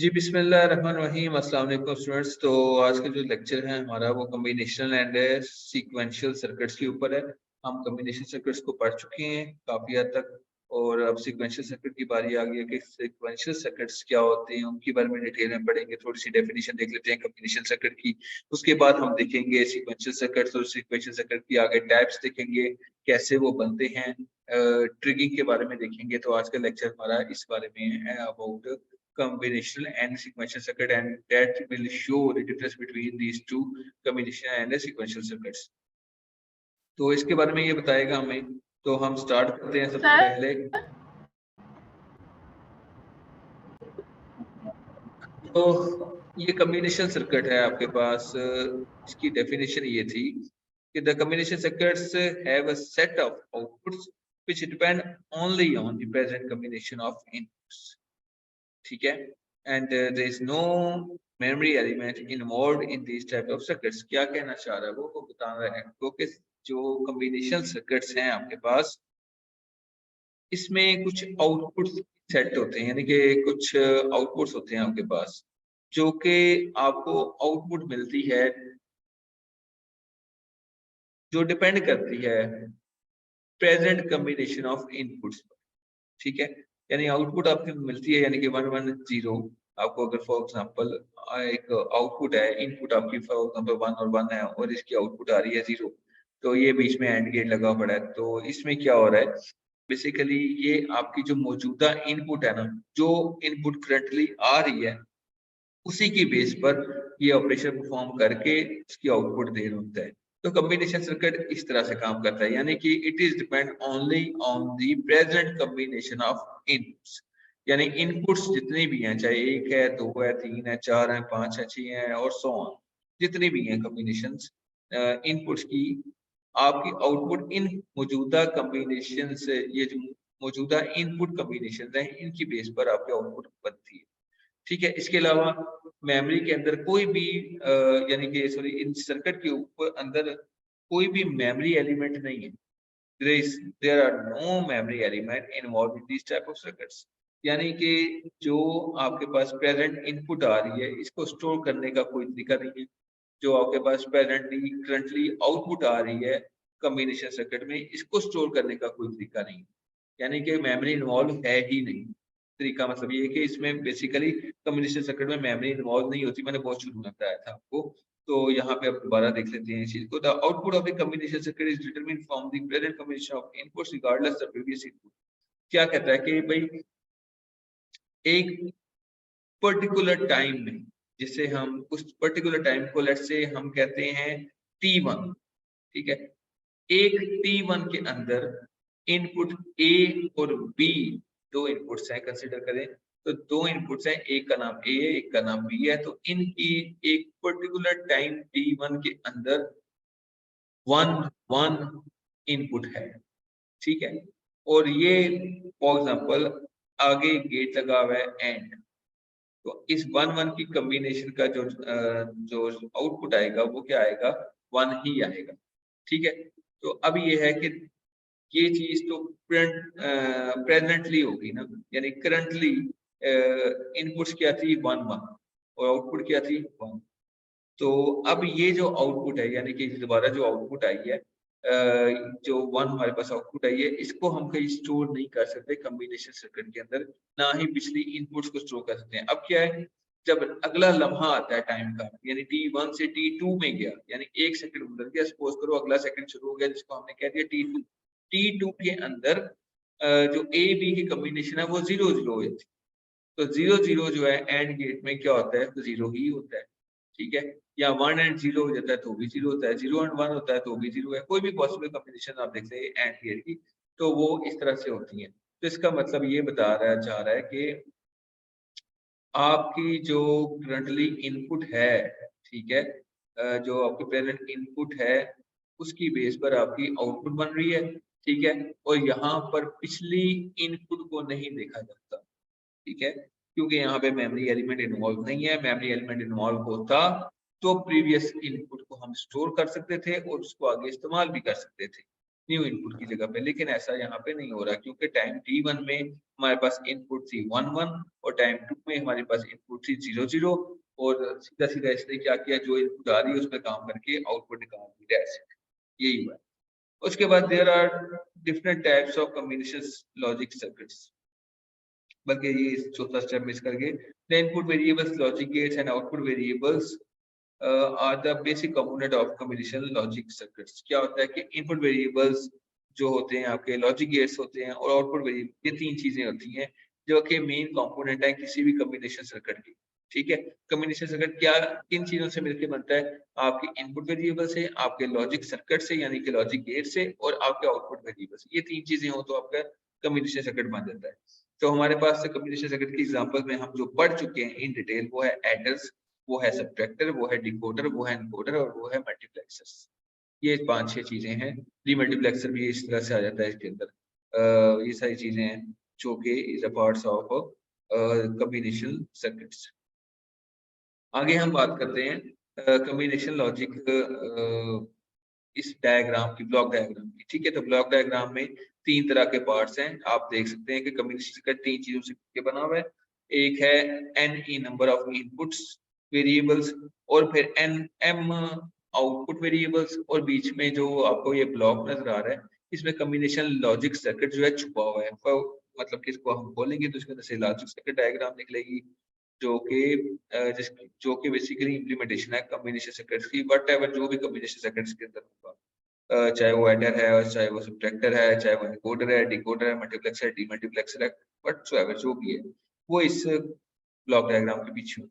जी बिस्मिल्लाहिर्रहमानिर्रहीम, अस्सलाम वालेकुम स्टूडेंट्स। तो आज का जो लेक्चर है हमारा वो कम्बिनेशनल एंड सीक्वेंशियल सर्किट्स के ऊपर है। हम कम्बिनेशन सर्किट्स को पढ़ चुके हैं काफ़ी हद तक, और अब सीक्वेंशियल सर्किट की बारी आ गई है कि सीक्वेंशियल सर्किट्स क्या होते हैं, उनके बारे में डिटेल में पढ़ेंगे। थोड़ी सी डेफिनेशन देख लेते हैं कम्बिनेशन सर्किट की, उसके बाद हम देखेंगे सीक्वेंशियल सर्किट्स और सीक्वेंशियल सर्किट की आगे टाइप्स देखेंगे, कैसे वो बनते हैं, ट्रिगिंग के बारे में देखेंगे। तो आज का लेक्चर हमारा इस बारे में है, about combinational and sequential circuit, and that will show the difference between these two combination and sequential circuits। तो इसके बारे में ये बताएगा हमें। तो हम स्टार्ट करते हैं सबसे सर पहले। तो ये कम्बिनेशन सर्किट है आपके पास। इसकी डेफिनेशन ये थी कि the combination circuits have a set of outputs which depend only on the present combination of inputs. ठीक है, and there is no memory element involved in this type of circuits. क्या कहना चाह रहा है वो बता रहा है, क्योंकि जो कम्बिनेशन सर्किट्स हैं आपके पास, इसमें कुछ आउटपुट सेट होते हैं, यानी कि कुछ आउटपुट्स होते हैं आपके पास, जो कि आपको आउटपुट मिलती है जो डिपेंड करती है प्रेजेंट कम्बिनेशन ऑफ इनपुट्स। ठीक है, यानी आउटपुट आपको मिलती है, यानी कि 110 आपको अगर फॉर एग्जांपल एक आउटपुट है, इनपुट आपकी फॉर एग्जांपल 1 और 1 है और इसकी आउटपुट आ रही है 0, तो ये बीच में एंड गेट लगा पड़ा है। तो इसमें क्या हो रहा है, बेसिकली ये आपकी जो मौजूदा इनपुट है ना, जो इनपुट करंटली आ रही है, उसी की बेस पर ये ऑपरेशन परफॉर्म करके उसकी आउटपुट दे रहा होता है। तो कम्बिनेशन सर्किट इस तरह से काम करता है, यानी कि it is depend only on the present combination of inputs. यानी इनपुट्स जितने भी हैं, चाहे 1 है, 2 है, 3 है, 4 है, 5 है, 6 है और सो ऑन, जितनी भी हैं कम्बिनेशंस इनपुट्स की, आपकी आउटपुट इन मौजूदा कम्बिनेशन से, ये जो मौजूदा इनपुट कम्बिनेशन है, इनकी बेस पर आपकी आउटपुट बनती है। ठीक है, इसके अलावा मेमोरी के अंदर कोई भी यानी कि सॉरी, इन सर्किट के ऊपर अंदर कोई भी मेमोरी एलिमेंट नहीं है। There are no memory element involve in this type of circuits. यानी कि जो आपके पास प्रेजेंट इनपुट आ रही है, इसको स्टोर करने का कोई तरीका नहीं है। जो आपके पास प्रेजेंटली करंटली आउटपुट आ रही है कम्बिनेशन सर्किट में, इसको स्टोर करने का कोई तरीका नहीं है। यानी कि मेमोरी इन्वॉल्व है ही नहीं। तरीका मतलब ये है कि इसमें बेसिकली कम्युनिकेशन सर्किट में मेमोरी इन्वॉल्व नहीं होती। मैंने बहुत शुरू में बताया था आपको। तो यहाँ पे अब दोबारा देख लेते हैं इस चीज को। The output of the communication circuit is determined from the present combination of inputs regardless the previous input. क्या कहता है कि भाई एक पर्टिकुलर टाइम में, जिसे हम उस पर्टिकुलर टाइम को लेट्स से हम कहते हैं T1। ठीक है, एक T1 के अंदर इनपुट A और B, दो इनपुट्स हैं कंसीडर करें। तो दो इनपुट्स हैं, एक का नाम A है, एक का नाम B है। तो इनकी एक पर्टिकुलर टाइम T1 के अंदर 1 इनपुट है। ठीक है, और ये फॉर एग्जांपल आगे गेट लगा हुआ है एंड। तो इस 1 की कॉम्बिनेशन का जो आउटपुट आएगा वो क्या आएगा, 1 ही आएगा। ठीक है, तो अब ये है कि ये चीज तो प्रेजेंटली होगी ना, यानी करंटली इनपुट्स क्या थी 1 और आउटपुट क्या थी 1। तो अब ये जो आउटपुट है, यानी कि दोबारा जो आउटपुट आई है, जो 1 हमारे पास आउटपुट आई है, इसको हम कहीं स्टोर नहीं कर सकते कम्बिनेशन सर्किट के अंदर, ना ही पिछली इनपुट्स को स्टोर कर सकते हैं। अब क्या है, जब अगला लम्हा आता है टाइम का, यानी T1 से T2 में गया, यानी 1 सेकंड गुजर गया, सपोज करो अगला सेकंड शुरू हो गया, जिसको हमने कह दिया T2। T2 के अंदर जो A B की कम्बिनेशन है वो 0 0 हो जाती है। तो 0 0 जो है एंड गेट में क्या होता है, तो 0 ही होता है। ठीक है, या 1 एंड 0 हो जाता है तो भी 0 होता है, 0 एंड 1 होता है तो भी 0 है। कोई भी पॉसिबल कॉम्बिनेशन आप देख लें एंड गेट की, तो वो इस तरह से होती है। तो इसका मतलब ये बता रहा जा रहा है कि आपकी जो करंटली इनपुट है, ठीक है, जो आपकी प्रेजेंट इनपुट है, उसकी बेस पर आपकी आउटपुट बन रही है। ठीक है, और यहाँ पर पिछली इनपुट को नहीं देखा जाता। ठीक है, क्योंकि यहाँ पे मेमोरी एलिमेंट इन्वॉल्व नहीं है। मेमोरी एलिमेंट इन्वॉल्व होता तो प्रीवियस इनपुट को हम स्टोर कर सकते थे और उसको आगे इस्तेमाल भी कर सकते थे। न्यू इनपुट की जगह पे, लेकिन ऐसा यहाँ पे नहीं हो रहा क्योंकि टाइम t1 में हमारे पास इनपुट थी 1 1 और टाइम 2 में हमारे पास इनपुट थी 0 0 और सीधा सीधा इसने क्या किया, जो इनपुट आ रही है उस पर काम करके आउटपुट निकाल दी, यही हुआ। उसके बाद there are different types of combination logic circuits, बल्कि ये चौथा स्टेप मिस कर गए। The input variables, logic gates and output variables are the basic component of combination logic circuits. क्या होता है कि इनपुट वेरिएबल्स जो होते हैं आपके, लॉजिक गेट्स होते हैं और आउटपुट वेरिएबल, ये तीन चीजें होती हैं जो कि मेन कंपोनेंट है किसी भी कम्बिनेशन सर्किट की। ठीक है, कम्बिनेशन सर्किट क्या किन चीजों से मिलकर बनता है? आपके इनपुट वेरिएबल से, आपके लॉजिक सर्किट से यानी कि लॉजिक गेट से, और आपके आउटपुट वेरिएबल से। ये तीन चीजें हो तो आपका कम्बिनेशन सर्किट बन जाता है। तो हमारे पास कम्बिनेशन सर्किट की एग्जांपल में हम जो पढ़ चुके हैं इन डिटेल, वो है एडर्स, वो है सब्ट्रैक्टर, वो है डिकोडर, वो है एनकोडर और वो है मल्टीप्लेक्सर्स। ये 5-6 चीजें हैं। डीमल्टीप्लेक्सर भी इस तरह से आ जाता है इसके अंदर। ये सारी चीजें हैं जो कि is a parts of combination circuits. आगे हम बात करते हैं कम्बिनेशन लॉजिक इस डायग्राम की, ब्लॉक डायग्राम की। ठीक है, तो ब्लॉक डायग्राम में 3 तरह के पार्ट्स हैं। आप देख सकते हैं कि कम्बिनेशन सर्किट 3 चीजों से बना हुआ है। एक है n E number of inputs variables, और फिर n m आउटपुट वेरिएबल्स, और बीच में जो आपको ये ब्लॉक नजर आ रहा है, इसमें कम्बिनेशन लॉजिक सर्किट जो है छुपा हुआ है। तो मतलब कि इसको हम खोलेंगे तो इसके अंदर से लॉजिक सर्किट डायग्राम निकलेगी, जो कि बेसिकली इम्प्लीमेंटेशन है कम्बिनेशन सर्किट्स की। वट एवर जो भी कम्बिनेशन सर्किट्स के अंदर होगा, चाहे वो एडर है, चाहे वो सब्ट्रैक्टर है, चाहे वो एनकोडर है, डिकोडर है, मल्टीप्लेक्सर है, डीमल्टीप्लेक्सर है, व्हाटसोएवर जो भी है, वो इस ब्लॉक डायग्राम के पीछे।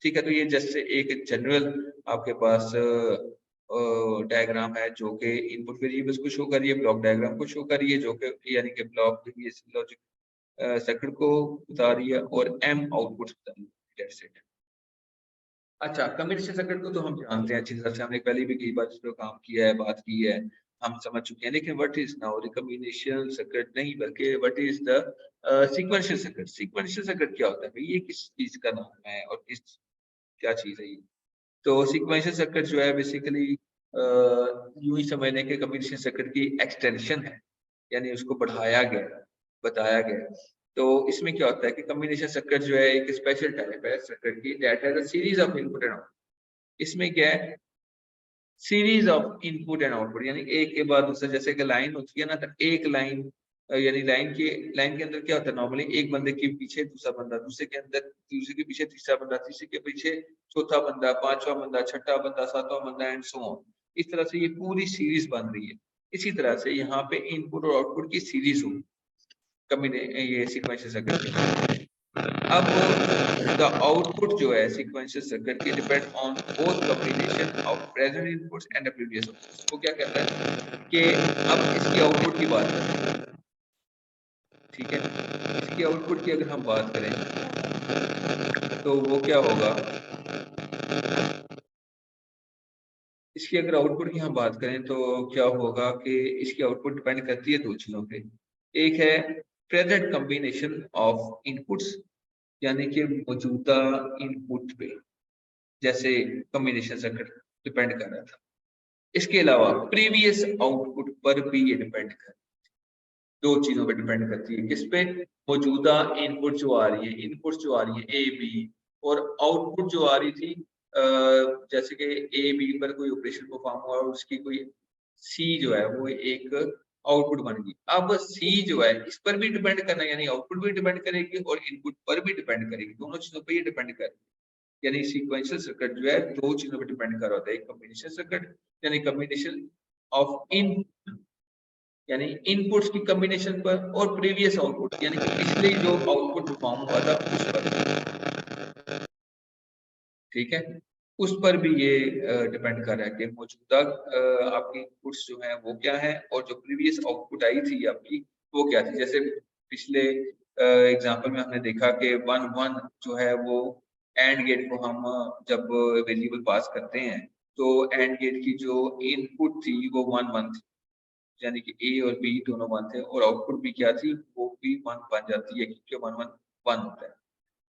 ठीक है, तो ये जैसे एक जनरल आपके पास डायग्राम है जो कि इनपुट वेरिएबल्स को शो कर रही है, ब्लॉक डायग्राम को शो कर रही है जो कि यानी कि ब्लॉक लॉजिक सर्किट को बता रही है, और m आउटपुट बता रही है। That's it. अच्छा, कम्बिनेशन सर्किट को तो हम जानते हैं अच्छी तरह से, हमने पहले भी कई बार इस पर काम किया है, बात की है, हम समझ चुके हैं। लेकिन what is now the combination circuit नहीं, बल्कि what is the sequential circuit. Sequential circuit क्या होता है भाई? ये किस चीज का नाम है और किस क्या चीज है ये? तो सीक्वेंशियल सर्किट जो है बेसिकली यूं ही समझ लें कि कम्बिनेशन सर्किट की एक्सटेंशन है, यानी उसको बढ़ाया गया, बताया गया। तो इसमें क्या होता है कि कम्बिनेशन सर्किट जो है एक स्पेशल टाइप है सर्किट की, that has a series of input and output. इसमें क्या है? Series of input and output, यानी एक के बाद दूसरा। जैसे कि लाइन होती है ना, तो एक लाइन, यानी लाइन के अंदर क्या होता है, नॉर्मली एक बंदे के पीछे दूसरा बंदा, दूसरे के अंदर दूसरे के पीछे तीसरा बंदा, तीसरे के पीछे चौथा बंदा, पांचवा बंदा, छठा बंदा, सातवां बंदा, एंड सो ऑन। इस तरह से ये पूरी सीरीज बन रही है। इसी तरह से यहाँ पे इनपुट और आउटपुट की सीरीज होगी ये सीक्वेंशियल सर्किट। अब द आउटपुट जो है सीक्वेंशियल सर्किट की depend on both combination of present inputs and the previous outputs. वो क्या कहता है कि अब इसकी आउटपुट की बात करते हैं। ठीक है, इसकी आउटपुट की अगर हम बात करें तो वो क्या होगा, इसकी अगर आउटपुट की हम बात करें तो क्या होगा कि इसकी आउटपुट डिपेंड करती है 2 चीजों पे। एक है प्रेजेंट कम्बिनेशन ऑफ इनपुट्स, यानी कि मौजूदा इनपुट पे, जैसे कम्बिनेशन सर्किट डिपेंड कर रहा था। इसके अलावा प्रीवियस आउटपुट पर भी ये डिपेंड कर, 2 चीजों पे डिपेंड करती है। किस पे? मौजूदा इनपुट जो आ रही है, इनपुट जो आ रही है ए बी, और आउटपुट जो आ रही थी जैसे कि ए बी पर कोई ऑपरेशन परफॉर्म हुआ और उसकी कोई सी जो है वो एक आउटपुट बन गई। अब सी जो है इस पर भी डिपेंड करना, यानी आउटपुट भी डिपेंड करेगी और इनपुट पर भी डिपेंड करेगी, दोनों चीजों पर ये डिपेंड करेगी। यानी सीक्वेंशियल सर्किट जो है 2 चीजों पर डिपेंड कर रहा होता है। एक कम्बिनेशन सर्किट यानी कम्बिनेशन ऑफ इन, यानी इनपुट्स की कम्बिनेशन पर, और प्रीवियस आउटपुट यानी कि पिछले जो आउटपुट परफॉर्म हुआ था उस पर। ठीक है, उस पर भी ये डिपेंड कर रहा है कि मौजूदा आपकी इनपुट्स जो है वो क्या है, और जो प्रीवियस आउटपुट आई थी आपकी वो क्या थी। जैसे पिछले एग्जांपल में हमने देखा कि 1 1 जो है वो एंड गेट को हम जब वेरिएबल पास करते हैं तो एंड गेट की जो इनपुट थी वो 1 1 थी, यानी कि ए और बी दोनों 1 थे, और आउटपुट भी क्या थी, वो भी 1 बन जाती है क्योंकि 1 1 1 होता है।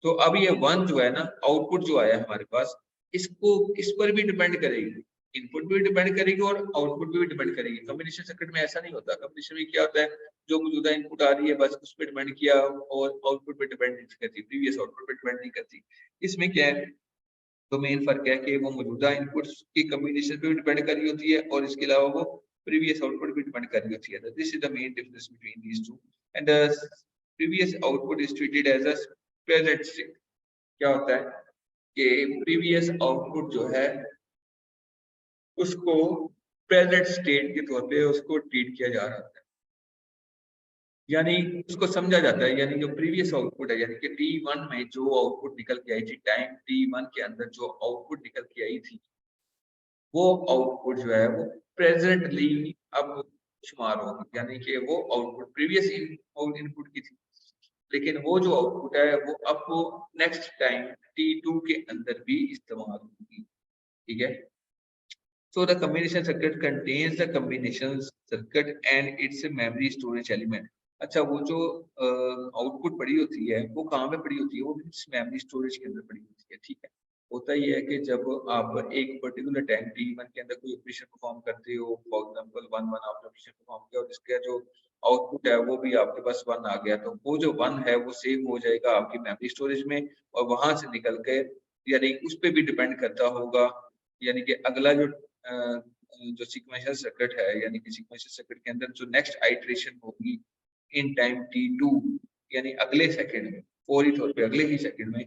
तो अब ये 1 जो है ना, आउटपुट जो आया हमारे पास, इसको इस पर भी डिपेंड करेगी। इनपुट भी डिपेंड करेगी और आउटपुट भी डिपेंड करेगी। कम्बिनेशन सर्किट में ऐसा नहीं होता। कम्बिनेशन में क्या होता है, जो मौजूदा इनपुट आ रही है बस उस पर डिपेंड किया और आउटपुट पे डिपेंड नहीं करती, प्रीवियस आउटपुट पे डिपेंड नहीं करती। इसमें क्या है, तो मेन फर्क है कि वो मौजूदा इनपुट्स की कम्बिनेशन पे भी डिपेंड कर रही होती है और इसके अलावा वो प्रीवियस आउटपुट भी डिपेंड कर रही होती है। This is the main difference between these two and the previous output is treated as a present state. क्या होता है कि प्रीवियस आउटपुट जो है उसको प्रेजेंट स्टेट के तौर पे उसको ट्रीट किया जा रहा है, यानी उसको समझा जाता है। यानी जो प्रीवियस आउटपुट है, यानी कि T1 में जो आउटपुट निकल के आई थी, टाइम T1 के अंदर जो आउटपुट निकल के आई थी, वो आउटपुट जो है वो प्रेजेंटली अब शुमार होगी, यानी कि वो आउटपुट प्रीवियस इनपुट की थी, लेकिन वो जो आउटपुट है वो अब वो नेक्स्ट टाइम T2 के अंदर भी इस्तेमाल होगी। ठीक है, so the combination circuit contains the combination circuit and its memory storage element। अच्छा, वो जो आउटपुट पड़ी होती है वो कहाँ पे पड़ी होती है, वो मेमोरी स्टोरेज के अंदर पड़ी होती है। ठीक है, होता ही है कि जब आप एक पर्टिकुलर टाइम T1 के अंदर कोई ऑपरेशन परफॉर्म करते हो, फॉर एग्जांपल 1 आपने ऑपरेशन परफॉर्म किया और इसका जो आउटपुट है वो भी आपके पास 1 आ गया, तो वो जो 1 है वो सेव हो जाएगा आपकी मेमोरी स्टोरेज में और वहां से निकल के यानी उस पर भी डिपेंड करता होगा, यानी कि अगला जो सीक्वेंशियल सर्किट है, यानी कि सीक्वेंशियल सर्किट के अंदर जो नेक्स्ट आइटरेशन होगी इन टाइम T2, यानी अगले सेकंड में, फौरी तौर पे अगले ही सेकंड में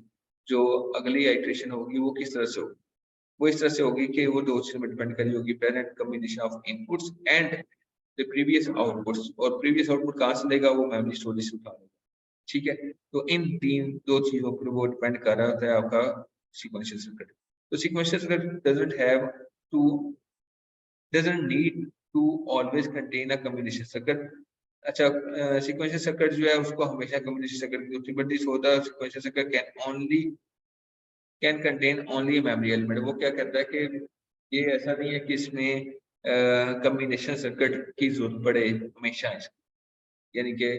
जो अगली आइटरेशन होगी वो किस तरह से होगी, वो इस तरह से होगी कि वो दो चीजों में डिपेंड करी होगी, present combination of inputs and the previous outputs. और प्रीवियस आउटपुट कहाँ से लेगा, वो मेमोरी स्टोरेज से उठा लेगा। ठीक है, तो इन दो चीजों पर वो डिपेंड कर रहा होता है आपका सीक्वेंशियल सर्किट। तो sequential circuit doesn't need to always contain a combination circuit। अच्छा, सीक्वेंशियल सर्किट जो है उसको हमेशा कम्बिनेशन सर्किट की जरूरत पड़ती है, so the sequential circuit can contain only memory element. वो क्या कहता है कि ये ऐसा नहीं है कि इसमें कम्बिनेशन सर्किट की जरूरत पड़े हमेशा इसकी, यानी कि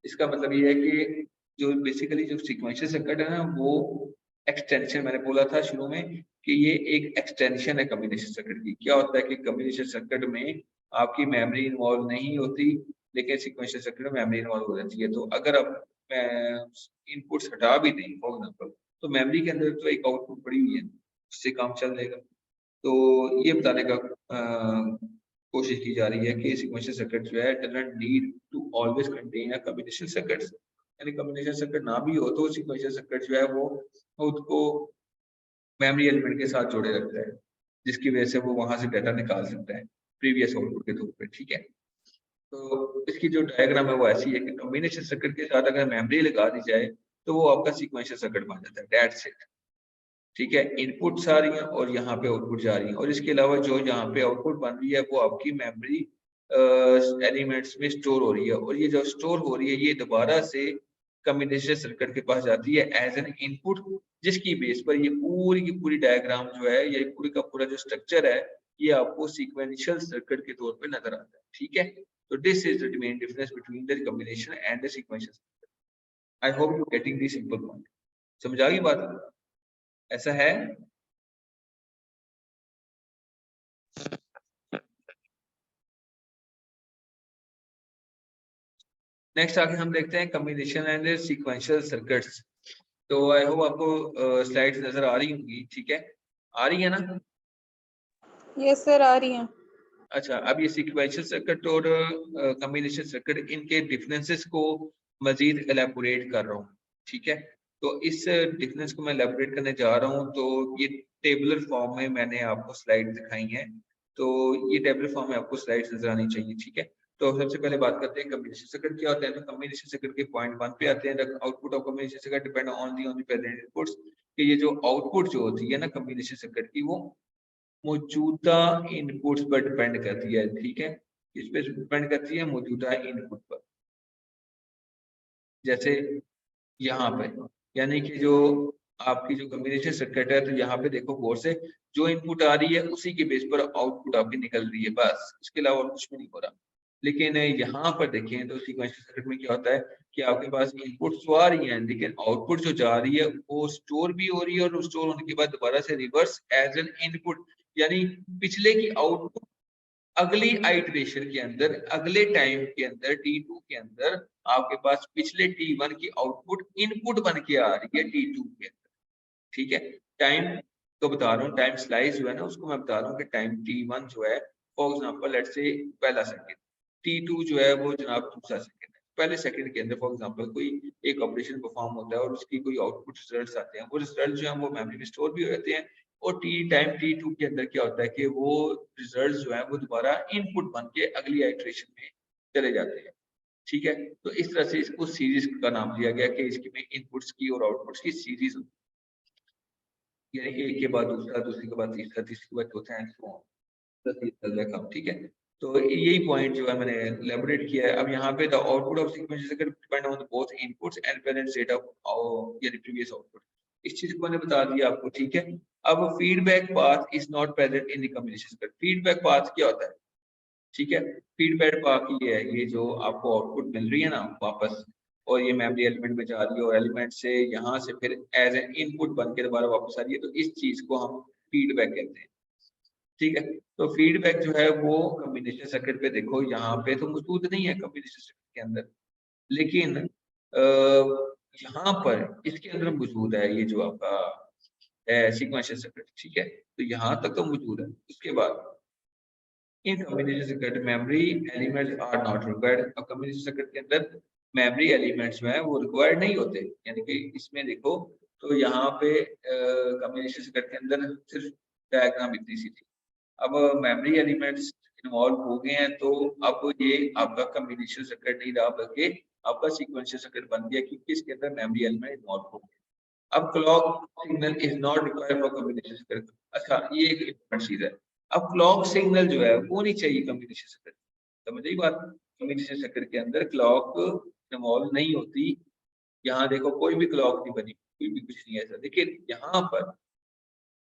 इसका मतलब ये है कि जो बेसिकली जो सीक्वेंशियल सर्किट है ना, वो एक्सटेंशन, मैंने बोला था शुरू में कि ये एक एक्सटेंशन है कम्बिनेशन सर्किट की। क्या होता है कि कम्बिनेशन सर्किट में आपकी मेमोरी इन्वॉल्व नहीं होती, लेकिन सीक्वेंशियल सर्किट में मेमोरी इन्वॉल्व हो जाती है। तो अगर आप इनपुट्स हटा भी दें फॉर एग्जाम्पल, तो मेमोरी के अंदर तो एक आउटपुट पड़ी हुई है, उससे काम चल जाएगा। तो ये बताने का कोशिश की जा रही है कि सीक्वेंशियल सर्किट जो है doesn't need to always contain a combination circuits, यानी कॉम्बिनेशन सर्किट ना भी हो तो सीक्वेंशियल सर्किट जो है वो खुद को मेमोरी एलिमेंट के साथ जोड़े रखता है, जिसकी वजह से वो वहां से डाटा निकाल सकता है प्रीवियस आउटपुट के तौर पे। ठीक है, तो इसकी जो डायग्राम है वो ऐसी है कि कॉम्बिनेशन सर्किट के साथ अगर मेमोरी लगा दी जाए तो वो आपका सीक्वेंशियल सर्किट बन जाता है, दैट्स इट। ठीक है, इनपुट्स आ रही हैं और यहाँ पे आउटपुट जा रही है, और इसके अलावा जो यहाँ पे आउटपुट बन रही है वो आपकी मेमोरी एलिमेंट्स में स्टोर हो रही है, और ये जो स्टोर हो रही है ये दोबारा से कम्बिनेशन सर्किट के पास जाती है एज एन इनपुट, जिसकी बेस पर ये पूरी की पूरी डायग्राम जो है, ये पूरी का पूरा जो स्ट्रक्चर है, ये आपको सीक्वेंशियल सर्किट के तौर पे नजर आता है। ठीक है, तो this is the main difference between the combination and the sequential circuit. I hope you getting this simple point. समझ आ गई बात? ऐसा है। नेक्स्ट आगे हम देखते हैं कॉम्बिनेशन एंड सीक्वेंशियल सर्किट्स। तो आई होप आपको स्लाइड्स नजर आ रही होंगी। ठीक है, आ रही है ना? यस सर, आ रही हैं। अच्छा, अब ये सीक्वेंशियल सर्किट और कॉम्बिनेशन सर्किट, इनके डिफरेंसेस को मजीद एलेबोरेट कर रहा हूँ। ठीक है, तो इस डिफरेंस को मैं एलेबोरेट करने जा रहा हूँ। तो ये टेबुलर फॉर्म में मैंने आपको स्लाइड दिखाई है, तो ये टेबुलर फॉर्म में आपको स्लाइड्स नजर आनी चाहिए। ठीक है, तो सबसे पहले बात करते हैं कॉम्बिनेशन सर्किट क्या होता है। तो कॉम्बिनेशन सर्किट के पॉइंट 1 पे आते हैं। Output of combination circuit depend on the present inputs, कि ये जो आउटपुट जो होती है ना कॉम्बिनेशन सर्किट की, वो मौजूदा इनपुट्स पर डिपेंड करती है। ठीक है, इस पे डिपेंड करती है मौजूदा इनपुट पर। जैसे यहाँ पे, यानी कि जो आपकी जो कॉम्बिनेशन सर्किट है, तो यहाँ पे देखो गौर से, जो इनपुट आ रही है उसी के बेस पर आउटपुट आपकी निकल रही है, बस इसके अलावा और कुछ भी नहीं हो रहा। लेकिन यहाँ पर देखें तो सीक्वेंशियल सर्किट में क्या होता है कि आपके पास इनपुट तो आ रही है, लेकिन आउटपुट जो जा रही है वो स्टोर भी हो रही है, और स्टोर होने के बाद दोबारा से रिवर्स एज एन इनपुट यानी पिछले की आउटपुट अगली आइटरेशन के अंदर, अगले टाइम के अंदर T2 के अंदर आपके पास पिछले T1 की आउटपुट इनपुट बन के आ रही है T2 के अंदर। ठीक है, टाइम तो बता रहा हूँ, टाइम स्लाइस जो है ना उसको मैं बता रहा हूँ कि टाइम T1 जो है फॉर एग्जांपल लेट्स से पहला सेकंड, T2 जो है वो जनाब दूसरा सेकंड है। पहले सेकंड के अंदर फॉर एग्जांपल कोई एक ऑपरेशन परफॉर्म होता है और उसकी कोई आउटपुट रिजल्ट्स आते हैं, वो रिजल्ट जो है वो मेमोरी में स्टोर भी हो जाते हैं और टाइम T2 के अंदर क्या होता है कि वो रिजल्ट जो है वो दोबारा इनपुट बन के अगली आइटरेशन में चले जाते हैं। ठीक है, तो इस तरह से इसको सीरीज का नाम दिया गया कि इसकी में इनपुट्स की और आउटपुट्स की सीरीज होती है, यानी एक के बाद दूसरा, दूसरे के बाद तीसरा, तीसरे के बाद चौथा एंड सो ऑन। ठीक है, तो यही पॉइंट जो है मैंने एलैबोरेट किया है। अब यहाँ पे the output of sequence depend on both inputs and present state of यानी प्रीवियस आउटपुट। इस चीज को मैंने बता दिया आपको। ठीक है, अब feedback path is not present in the communication circuit. Feedback path क्या होता है? ठीक है, फीडबैक पाथ ये है, ये जो आपको आउटपुट मिल रही है ना वापस, और ये मेमोरी एलिमेंट में जा रही है और एलिमेंट से यहाँ से फिर एज एन इनपुट बन के दोबारा वापस आ रही है, तो इस चीज को हम फीडबैक कहते हैं। ठीक है, तो फीडबैक जो है वो कम्बिनेशन सर्किट पे देखो यहाँ पे तो मौजूद नहीं है कम्बिनेशन सर्किट के अंदर, लेकिन यहाँ पर इसके अंदर मौजूद है ये जो आपका सीक्वेंशियल सर्किट। ठीक है, तो यहाँ तक तो मौजूद है। उसके बाद in combination circuit memory elements are not required. अब कम्बिनेशन सर्किट के अंदर मेमोरी एलिमेंट्स जो है वो रिक्वायर्ड नहीं होते, यानी कि इसमें देखो तो यहाँ पे कम्बिनेशन सर्किट के अंदर सिर्फ डायग्राम इतनी सी थी। अब मेमोरी एलिमेंट्स इन्वॉल्व हो गए हैं तो अब ये आपका कम्बिनेशन सर्किट नहीं रहा बल्कि आपका सीक्वेंशियल सर्किट बन गया, क्योंकि इसके अंदर मेमोरी एलिमेंट इन्वॉल्व हो गए। अब clock signal is not required for combination circuit. अच्छा, ये एक इम्पोर्टेंट चीज है। अब क्लॉक सिग्नल जो है वो नहीं चाहिए कम्बिनेशन सर्किट। समझ बात? कम्बिनेशन सर्किट के अंदर क्लॉक इन्वॉल्व नहीं होती। यहाँ देखो कोई भी क्लॉक नहीं बनी, कोई भी कुछ नहीं है ऐसा। देखिए यहाँ पर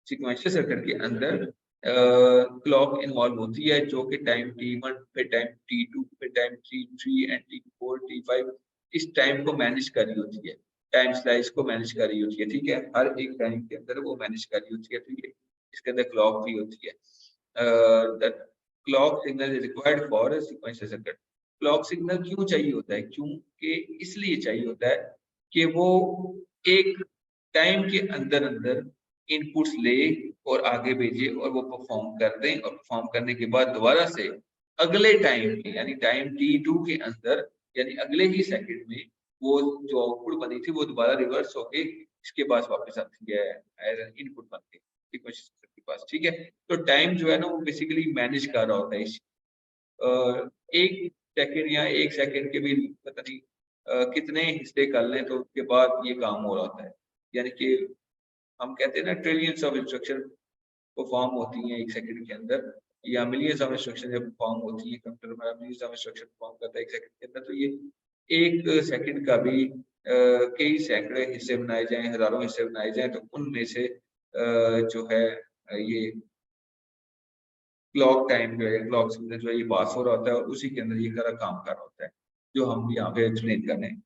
सीक्वेंशियल सर्किट के अंदर क्लॉक इन्वॉल्व होती है, जो कि टाइम T1 पे टाइम T2 पे time T3 and T4 T5 इस टाइम को मैनेज कर रही होती है, टाइम स्लाइस को मैनेज कर रही होती है। ठीक है, हर एक टाइम के अंदर वो मैनेज कर रही होती है। ठीक है, इसके अंदर क्लॉक भी होती है। Clock signal is required for sequential circuit. Clock signal क्यों चाहिए होता है? क्योंकि इसलिए चाहिए होता है कि वो एक टाइम के अंदर अंदर इनपुट्स ले और आगे भेजे और वो परफॉर्म कर दें, और परफॉर्म करने के बाद दोबारा से अगले टाइम में यानी टाइम T2 के अंदर यानी अगले ही सेकंड में वो जो आउटपुट बनी थी वो दोबारा रिवर्स होके इसके पास वापस आती है एज एन इनपुट बन के के पास। ठीक है, तो टाइम जो है ना वो बेसिकली मैनेज कर रहा होता है इस एक सेकंड या एक सेकंड के भी पता नहीं कितने हिस्से कर लें तो उसके बाद ये काम हो रहा होता है। यानी कि हम कहते हैं ना ट्रिलियंस ऑफ इंस्ट्रक्शन परफॉर्म होती हैं एक सेकंड के अंदर, या मिलियंस ऑफ इंस्ट्रक्शन जब परफॉर्म होती है कंप्यूटर में मिलियंस ऑफ इंस्ट्रक्शन परफॉर्म करता है एक सेकंड के अंदर, तो ये एक सेकंड का भी कई सैकड़े हिस्से बनाए जाएं, हजारों हिस्से बनाए जाएं, तो उनमें से जो है ये क्लॉक टाइम जो है, क्लॉक सिग्नल जो है ये पास हो रहा होता है और उसी के अंदर ये सारा काम कर रहा होता है जो हम यहाँ पे एक्सप्लेन कर रहे हैं।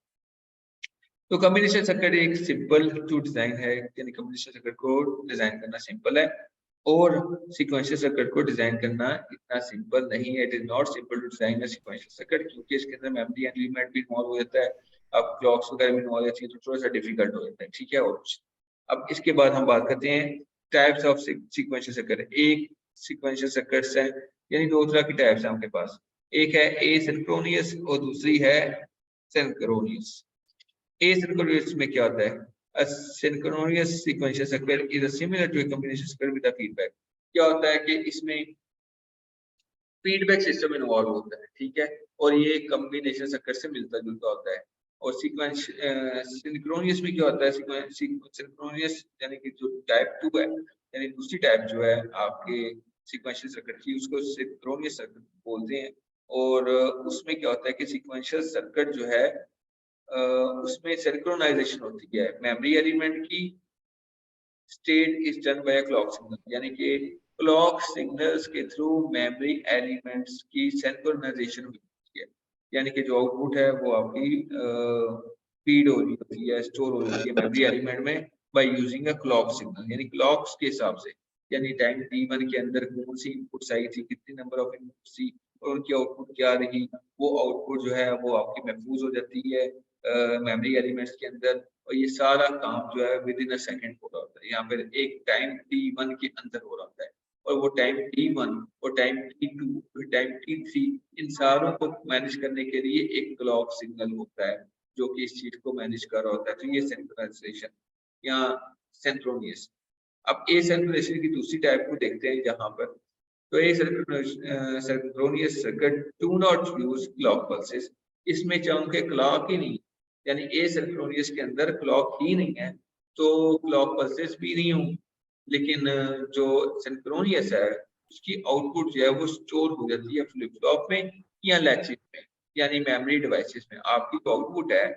तो कम्बिनेशन सर्किट एक सिंपल टू डिजाइन है, यानी कम्बिनेशन सर्किट को डिजाइन करना सिंपल है और सीक्वेंशियल सर्किट को डिजाइन करना इतना सिंपल नहीं है। It is not simple to design a sequential circuit, क्योंकि इसके अंदर मेमोरी एलिमेंट भी इन्वॉल्व हो जाता है, अब क्लॉक्स वगैरह भी इन्वॉल्व होती है तो थोड़ा सा डिफिकल्ट हो जाता है। ठीक है, और अब इसके बाद हम बात करते हैं टाइप्स ऑफ सीक्वेंशियल सर्किट। एक सीक्वेंशियल सर्किट्स है यानी दो तरह की टाइप्स है आपके पास, एक है एसिंक्रोनियस और दूसरी है सिंक्रोनियस। एसिंक्रोनियस में क्या होता है? A synchronous sequential circuit is similar to a combination circuit with a feedback। क्या होता है कि इसमें फीडबैक सिस्टम इन्वॉल्व होता है। ठीक है, और ये कम्बिनेशन सर्किट से मिलता जुलता होता है। और सीक्वेंस सिंक्रोनियस में क्या होता है? सिंक्रोनियस यानी कि जो टाइप 2 है, यानी दूसरी टाइप जो है आपके सीक्वेंशियल सर्किट की, उसको सिंक्रोनियस सर्किट बोलते हैं। और उसमें क्या होता है कि सीक्वेंशियल सर्किट जो है उसमें सिंक्रोनाइजेशन होती है मेमोरी एलिमेंट की, state is done by clock signal, यानी कि क्लॉक सिग्नल्स के थ्रू मेमोरी एलिमेंट्स की सिंक्रोनाइजेशन होती है, यानी कि जो आउटपुट है वो आपकी फीड हो रही होती है, स्टोर हो रही है मेमोरी एलिमेंट में by using a clock signal, यानी क्लॉक्स के हिसाब से। यानी टाइम t1 के अंदर कौन सी इनपुट्स आई थी, कितनी नंबर ऑफ इनपुट्स थी और उनकी आउटपुट क्या रही, वो आउटपुट जो है वो आपकी महफूज हो जाती है मेमोरी एलिमेंट्स के अंदर। और ये सारा काम जो है विद इन अ सेकेंड हो रहा होता है, यहाँ पर एक टाइम t1 के अंदर हो रहा होता है। और वो टाइम t1 और टाइम t2 और टाइम t3 इन सारों को मैनेज करने के लिए एक क्लॉक सिग्नल होता है जो कि इस चीज को मैनेज कर रहा होता है। तो ये सिंक्रोनाइजेशन या सिंक्रोनियस। अब एसिंक्रोनाइजेशन की दूसरी टाइप को देखते हैं यहाँ पर। तो asynchronous circuit do not use clock pulses. इसमें चूंकि क्लॉक ही नहीं, यानी एसिंक्रोनियस के अंदर क्लॉक ही नहीं है तो क्लॉक पल्सेस भी नहीं होंगी। लेकिन जो सिंक्रोनियस है उसकी आउटपुट जो है वो स्टोर हो जाती है फ्लिप फ्लॉप में या लैचेस में, यानी मेमोरी डिवाइसेस में। आपकी जो आउटपुट है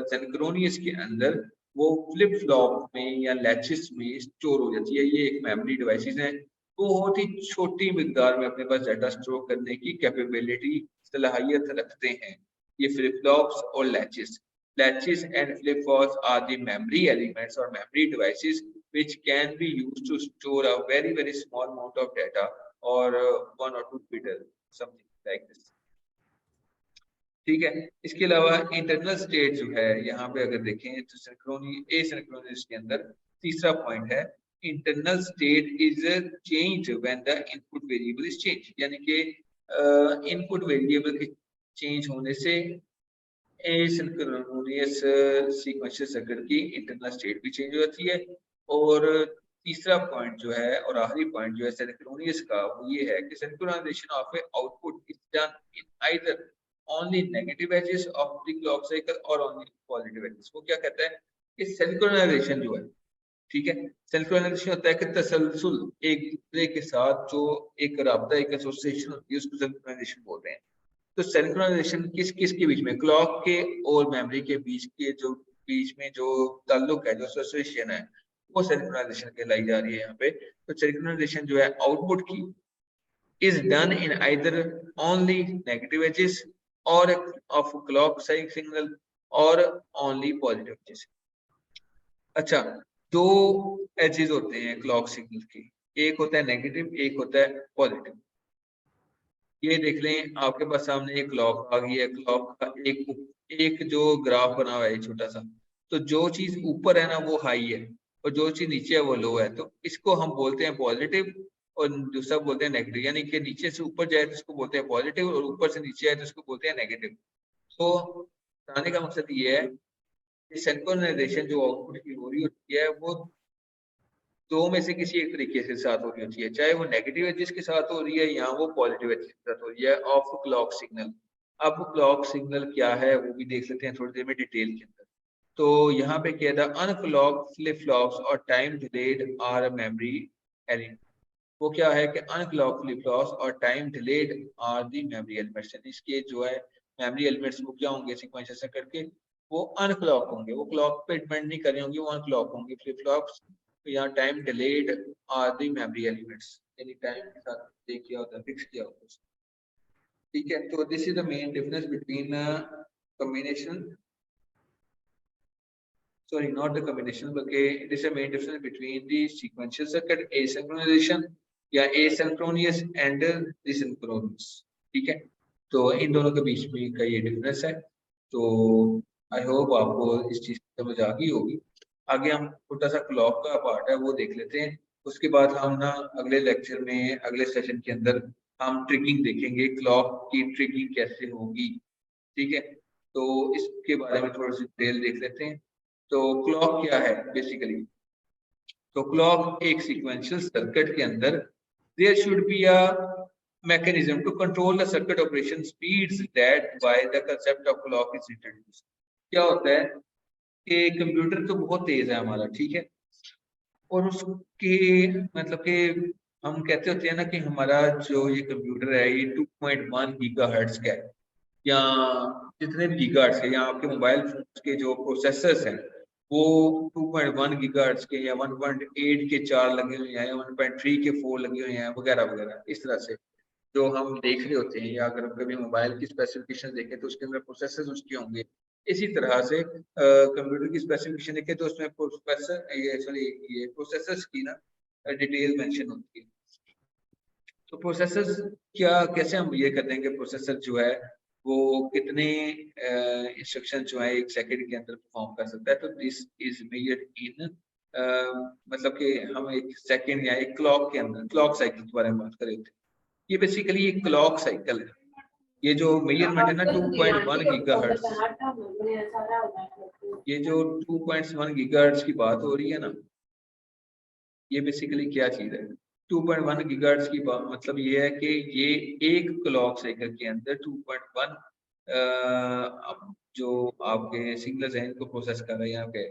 सिंक्रोनियस के अंदर वो फ्लिप फ्लॉप में या लैचेस में स्टोर हो जाती है। ये एक मेमोरी डिवाइसेस हैं, बहुत ही छोटी मिकदार में अपने पास डाटा स्टोर करने की कैपेबिलिटी सलाहियत रखते हैं ये फ्लिप फ्लॉप्स और latches. Latches and flip-flops are the memory elements or memory devices which can be used to store a very small amount of data or 1 or 2 bit something like this. ठीक है। इसके अलावा internal state जो है यहाँ पे अगर देखें तो एसिंक्रोनस के अंदर तीसरा पॉइंट है internal state is change when the input variable is change, यानी कि इनपुट वेरिएबल के चेंज होने से एसिंक्रोनस सीक्वेंशियल सर्किट की इंटरनल स्टेट भी चेंज हो जाती है। और तीसरा पॉइंट जो है और आखिरी पॉइंट जो है सिंक्रोनियस का वो ये है कि synchronisation of a output is done in either only negative edges of the clock cycle और ओनली पॉजिटिव एजेस। वो क्या कहता है कि सिंक्रोनाइजेशन जो है, ठीक है, सिंक्रोनाइजेशन होता है कि तसलसल एक दूसरे के साथ जो एक राब्ता एक एसोसिएशन होती है उसको सिंक्रोनाइजेशन बोलते हैं। तो सिंक्रोनाइजेशन किस किस के बीच में, क्लॉक के और मेमोरी के बीच के जो बीच में जो ताल्लुक है, जो एसोसिएशन है, वो सिंक्रोनाइजेशन कहलाई जा रही है यहाँ पे। तो सिंक्रोनाइजेशन जो है आउटपुट की is done in either only negative edges or of clock signal or only positive edges। अच्छा, दो एजेस होते हैं क्लॉक सिग्नल के, एक होता है नेगेटिव एक होता है पॉजिटिव। ये देख लें आपके पास सामने एक क्लॉक आ गई है, क्लॉक का एक जो ग्राफ बना हुआ है छोटा सा, तो जो चीज ऊपर है ना वो हाई है और जो चीज नीचे है वो लो है, तो इसको हम बोलते हैं पॉजिटिव और दूसरा बोलते हैं नेगेटिव। यानी कि नीचे से ऊपर जाए तो इसको बोलते हैं पॉजिटिव और ऊपर से नीचे आए तो इसको बोलते हैं नेगेटिव। तो बताने का मकसद ये है कि सिंक्रोनाइजेशन जो आउटपुट की हो रही होती है वो दो में से किसी एक तरीके से साथ हो रही होती है, चाहे वो नेगेटिव एजेस के साथ हो रही है या वो पॉजिटिव एजेस के साथ हो रही है ऑफ क्लॉक सिग्नल। अब क्लॉक सिग्नल क्या है वो भी देख लेते हैं थोड़ी देर में डिटेल के अंदर। तो यहाँ पे क्या था, अनक्लॉक फ्लिप फ्लॉप्स और time delayed are memory element. वो क्या है कि अनक्लॉक फ्लिप फ्लॉप्स और time delayed are the memory elements. इसके जो है मेमोरी एलिमेंट्स वो क्या होंगे सीक्वेंस ऐसा करके, वो अनक्लॉक होंगे, वो क्लॉक पे डिपेंड नहीं कर रही होंगी, वो अनक्लॉक होंगी फ्लिप फ्लॉप्स। तो यहाँ time delayed are the memory elements, यानी टाइम के साथ किया होता है, फिक्स किया होता है। ठीक है, तो this is the main difference between combination, sorry not the combination बल्कि it is a main difference between the sequential circuit asynchronization या asynchronous and the synchronous। ठीक है, तो इन दोनों के बीच में का ये डिफरेंस है। तो आई होप आपको इस चीज की समझ आ गई होगी। आगे हम छोटा सा क्लॉक का पार्ट है वो देख लेते हैं, उसके बाद हम ना अगले लेक्चर में अगले सेशन के अंदर हम ट्रिगिंग देखेंगे, क्लॉक की ट्रिगिंग कैसे होगी। ठीक है, तो इसके बारे में थोड़ी सी डिटेल देख लेते हैं। तो क्लॉक क्या है बेसिकली, तो क्लॉक एक सीक्वेंशियल सर्किट के अंदर there should be a mechanism to control the circuit operation speeds that by the concept of clock is introduced। क्या होता है कि कंप्यूटर तो बहुत तेज है हमारा, ठीक है, और उसके मतलब कि हम कहते होते हैं ना कि हमारा जो ये कंप्यूटर है ये 2.1 गीगाहर्ट्ज का है या जितने भी गीगाहर्ट्ज के, या आपके मोबाइल फोन के जो प्रोसेसर्स हैं वो 2.1 गीगाहर्ट्ज के या 1.8 के 4 लगे हुए हैं या 1.3 के 4 लगे हुए हैं वगैरह वगैरह। इस तरह से जो हम देख रहे होते हैं, या अगर कभी मोबाइल की स्पेसिफिकेशन देखें तो उसके अंदर प्रोसेसर्स उसके होंगे। इसी तरह से कंप्यूटर की स्पेसिफिकेशन देखें तो उसमें प्रोसेसर्स की ना डिटेल मेंशन होती है। तो प्रोसेसर्स क्या कैसे हम ये कर देंगे प्रोसेसर जो है वो कितने इंस्ट्रक्शन जो है 1 सेकंड के अंदर परफॉर्म कर सकता है। तो दिस इज मेजर्ड इन मतलब कि हम 1 सेकंड या एक क्लॉक के अंदर क्लॉक साइकिल के बारे में बात करें तो ये बेसिकली एक क्लॉक साइकिल है। ये जो मेजरमेंट है ना 2.1 गीगाहर्ट्ज, ये जो 2.1 गीगाहर्ट्ज की बात हो रही है ना, ये बेसिकली क्या चीज है। 2.1 गीगाहर्ट्ज की बात मतलब ये है कि ये एक क्लॉक साइकिल के अंदर 2.1 जो आपके सिग्नल है इनको प्रोसेस कर रहे हैं, आपके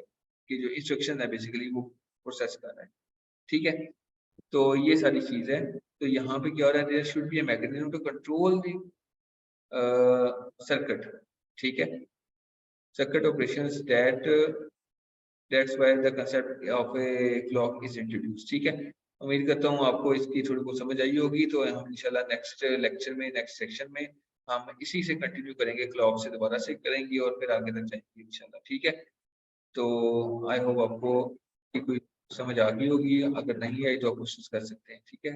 कि जो इंस्ट्रक्शन है बेसिकली वो प्रोसेस कर रहे हैं। ठीक है, तो ये सारी चीज है। तो यहाँ पे क्या हो रहा है, there should be a mechanism to control the circuit. ठीक है, circuit operations that's why the concept of a clock is introduced। ठीक है, उम्मीद करता हूँ आपको इसकी थोड़ी बहुत समझ आई होगी। तो हम इंशाल्लाह नेक्स्ट लेक्चर में नेक्स्ट सेक्शन में हम इसी से कंटिन्यू करेंगे, क्लॉक से दोबारा से करेंगे और फिर आगे तक जाएंगे इंशाल्लाह। ठीक है, तो आई होप आपको कोई समझ आ गई होगी, अगर नहीं आई तो आप क्वेश्चन कर सकते हैं। ठीक है।